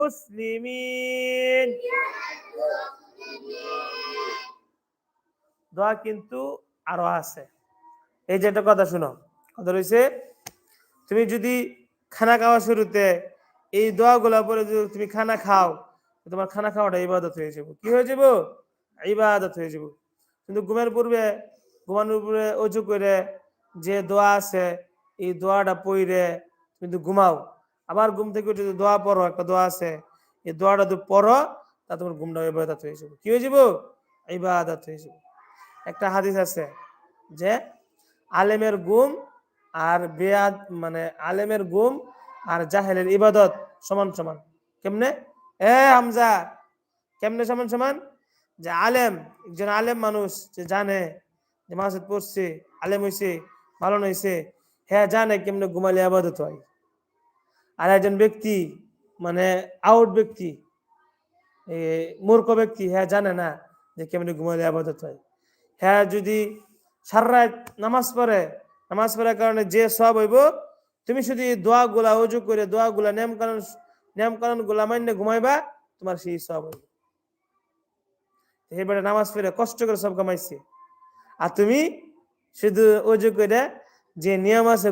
মুসলিমিন। দোয়া কিন্তু আরো আছে। এই যে একটা কথা শুনো, কথা রয়েছে, তুমি যদি খানা খাওয়া শুরুতে এই দোয়াগুলা পরে যদি তুমি খানা খাও, তোমার খানা খাওয়াটা ইবাদত হয়ে যাব। কি হয়ে যাব? ইবাদত হয়ে যাব। কিন্তু ঘুমের পূর্বে, ঘুমানোর পূর্বে অজু করে যে দোয়া আছে, এই দোয়াটা পড়ে কিন্তু ঘুমাও, আবার ঘুম থেকে উঠে যদি দোয়া পড়ো, একটা দোয়া আছে, এই দোয়াটা যদি পড়ো, তা তোমার ঘুমটা ইবাদত হয়ে যাব। কি হয়ে যাব? ইবাদত হয়ে যাব। একটা হাদিস আছে যে আলেমের গুম আর বেয়াদ, মানে আলেমের গুম আর জাহেলের ইবাদত সমান সমান। কেমনে? হামজা, কেমনে সমান সমান? যে আলেম, একজন আলেম মানুষ যে জানে যে মাসুদ পড়ছে, আলেম হইছে, ভালো হইছে, হ্যাঁ জানে কেমনে ঘুমাইলে আবাদত হয়। আর একজন ব্যক্তি, মানে আউট ব্যক্তি, মূর্খ ব্যক্তি, হ্যাঁ জানে না যে কেমনে ঘুমাইলে আবাদত হয়। হ্যাঁ যদি সারা রাত নামাজ পড়ে, নামাজ পড়ার কারণে যে সব হইব, তুমি শুধু দোয়া গুলা অজু করে দোয়া গুলা নিয়ম কানুন গুলা মান্য ঘুমাইবা, তোমার সেই সব হইব। এবারে নামাজ পড়ে কষ্ট করে সব কামাইছে, আর তুমি শুধু অজু করে যে নিয়ম আছে